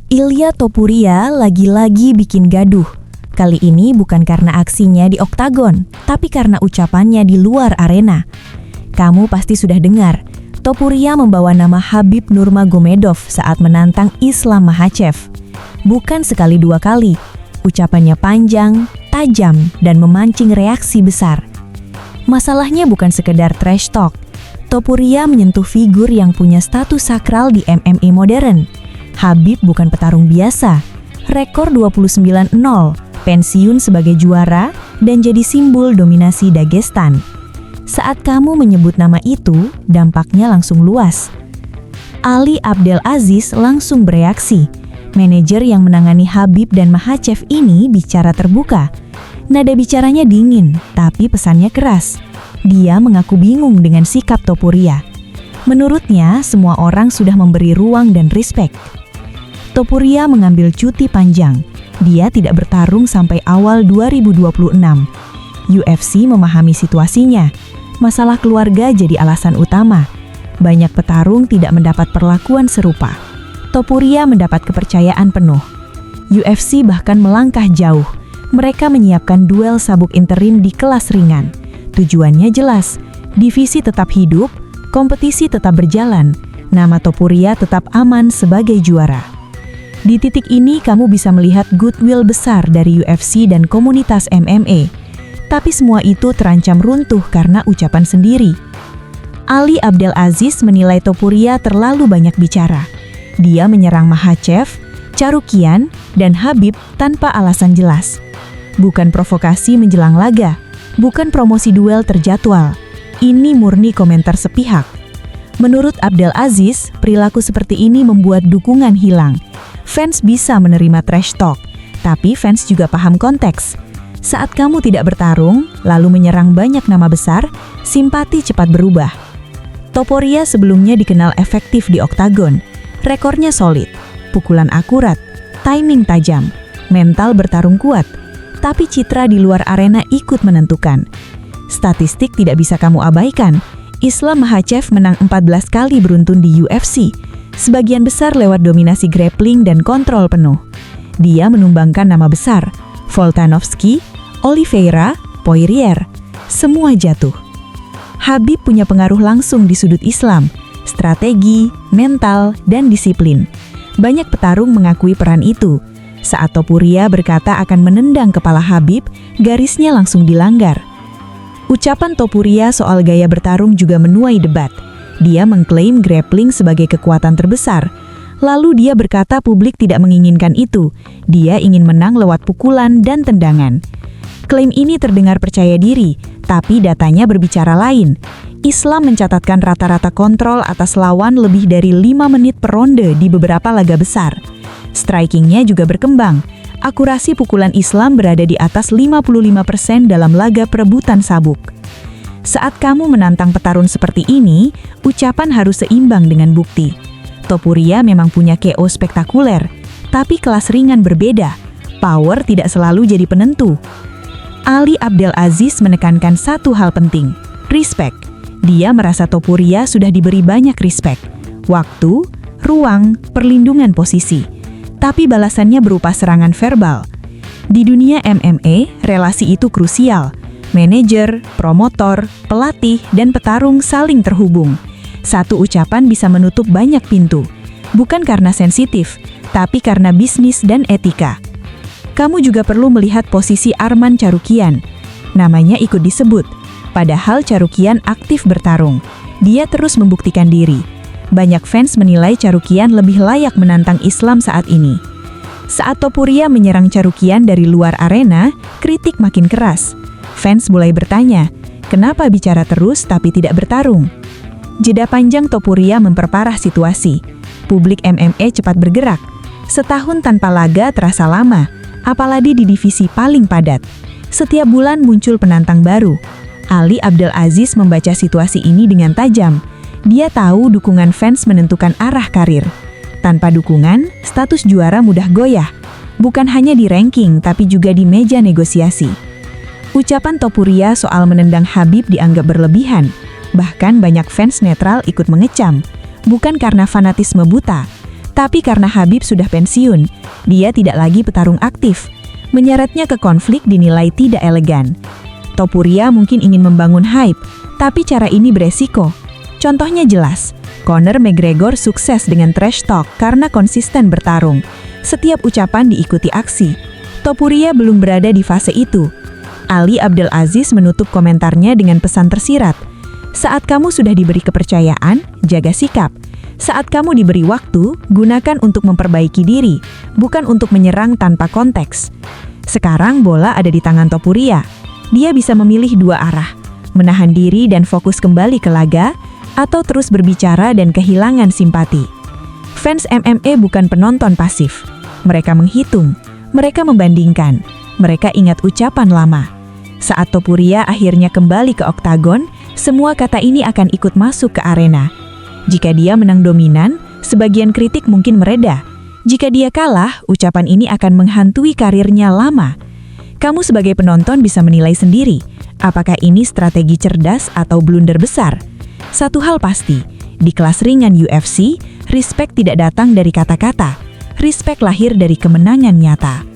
Ilya Topuria lagi-lagi bikin gaduh. Kali ini bukan karena aksinya di oktagon, tapi karena ucapannya di luar arena. Kamu pasti sudah dengar, Topuria membawa nama Khabib Nurmagomedov saat menantang Islam Makhachev. Bukan sekali dua kali, ucapannya panjang, tajam, dan memancing reaksi besar. Masalahnya bukan sekedar trash talk. Topuria menyentuh figur yang punya status sakral di MMA modern. Khabib bukan petarung biasa. Rekor 29-0, pensiun sebagai juara, dan jadi simbol dominasi Dagestan. Saat kamu menyebut nama itu, dampaknya langsung luas. Ali Abdelaziz langsung bereaksi. Manajer yang menangani Khabib dan Makhachev ini bicara terbuka. Nada bicaranya dingin, tapi pesannya keras. Dia mengaku bingung dengan sikap Topuria. Menurutnya, semua orang sudah memberi ruang dan respek. Topuria mengambil cuti panjang. Dia tidak bertarung sampai awal 2026. UFC memahami situasinya. Masalah keluarga jadi alasan utama. Banyak petarung tidak mendapat perlakuan serupa. Topuria mendapat kepercayaan penuh. UFC bahkan melangkah jauh. Mereka menyiapkan duel sabuk interim di kelas ringan. Tujuannya jelas, divisi tetap hidup, kompetisi tetap berjalan, nama Topuria tetap aman sebagai juara. Di titik ini kamu bisa melihat goodwill besar dari UFC dan komunitas MMA. Tapi semua itu terancam runtuh karena ucapan sendiri. Ali Abdelaziz menilai Topuria terlalu banyak bicara. Dia menyerang Makhachev, Tsarukyan, dan Khabib tanpa alasan jelas. Bukan provokasi menjelang laga, bukan promosi duel terjadwal. Ini murni komentar sepihak. Menurut Abdelaziz, perilaku seperti ini membuat dukungan hilang. Fans bisa menerima trash talk, tapi fans juga paham konteks. Saat kamu tidak bertarung, lalu menyerang banyak nama besar, simpati cepat berubah. Topuria sebelumnya dikenal efektif di oktagon. Rekornya solid, pukulan akurat, timing tajam, mental bertarung kuat. Tapi citra di luar arena ikut menentukan. Statistik tidak bisa kamu abaikan. Islam Makhachev menang 14 kali beruntun di UFC. Sebagian besar lewat dominasi grappling dan kontrol penuh. Dia menumbangkan nama besar, Volkanovski, Oliveira, Poirier. Semua jatuh. Khabib punya pengaruh langsung di sudut Islam, strategi, mental, dan disiplin. Banyak petarung mengakui peran itu. Saat Topuria berkata akan menendang kepala Khabib, garisnya langsung dilanggar. Ucapan Topuria soal gaya bertarung juga menuai debat. Dia mengklaim grappling sebagai kekuatan terbesar. Lalu dia berkata publik tidak menginginkan itu. Dia ingin menang lewat pukulan dan tendangan. Klaim ini terdengar percaya diri, tapi datanya berbicara lain. Islam mencatatkan rata-rata kontrol atas lawan lebih dari 5 menit per ronde di beberapa laga besar. Strikingnya juga berkembang. Akurasi pukulan Islam berada di atas 55% dalam laga perebutan sabuk. Saat kamu menantang petarung seperti ini, ucapan harus seimbang dengan bukti. Topuria memang punya KO spektakuler, tapi kelas ringan berbeda. Power tidak selalu jadi penentu. Ali Abdelaziz menekankan satu hal penting, respect. Dia merasa Topuria sudah diberi banyak respect. Waktu, ruang, perlindungan posisi. Tapi balasannya berupa serangan verbal. Di dunia MMA, relasi itu krusial. Manajer, promotor, pelatih, dan petarung saling terhubung. Satu ucapan bisa menutup banyak pintu. Bukan karena sensitif, tapi karena bisnis dan etika. Kamu juga perlu melihat posisi Arman Tsarukyan. Namanya ikut disebut. Padahal Tsarukyan aktif bertarung. Dia terus membuktikan diri. Banyak fans menilai Tsarukyan lebih layak menantang Islam saat ini. Saat Topuria menyerang Tsarukyan dari luar arena, kritik makin keras. Fans mulai bertanya, kenapa bicara terus tapi tidak bertarung? Jeda panjang Topuria memperparah situasi. Publik MMA cepat bergerak. Setahun tanpa laga terasa lama, apalagi di divisi paling padat. Setiap bulan muncul penantang baru. Ali Abdelaziz membaca situasi ini dengan tajam. Dia tahu dukungan fans menentukan arah karir. Tanpa dukungan, status juara mudah goyah. Bukan hanya di ranking, tapi juga di meja negosiasi. Ucapan Topuria soal menendang Khabib dianggap berlebihan. Bahkan banyak fans netral ikut mengecam. Bukan karena fanatisme buta, Tapi karena Khabib sudah pensiun, dia tidak lagi petarung aktif. Menyeretnya ke konflik dinilai tidak elegan. Topuria mungkin ingin membangun hype, tapi cara ini beresiko. Contohnya jelas, Conor McGregor sukses dengan trash talk karena konsisten bertarung. Setiap ucapan diikuti aksi. Topuria belum berada di fase itu. Ali Abdel Aziz menutup komentarnya dengan pesan tersirat. Saat kamu sudah diberi kepercayaan, jaga sikap. Saat kamu diberi waktu, gunakan untuk memperbaiki diri, bukan untuk menyerang tanpa konteks. Sekarang bola ada di tangan Topuria. Dia bisa memilih dua arah, menahan diri dan fokus kembali ke laga, atau terus berbicara dan kehilangan simpati. Fans MMA bukan penonton pasif. Mereka menghitung, mereka membandingkan, mereka ingat ucapan lama. Saat Topuria akhirnya kembali ke oktagon, semua kata ini akan ikut masuk ke arena. Jika dia menang dominan, sebagian kritik mungkin mereda. Jika dia kalah, ucapan ini akan menghantui karirnya lama. Kamu sebagai penonton bisa menilai sendiri, apakah ini strategi cerdas atau blunder besar. Satu hal pasti, di kelas ringan UFC, respect tidak datang dari kata-kata. Respect lahir dari kemenangan nyata.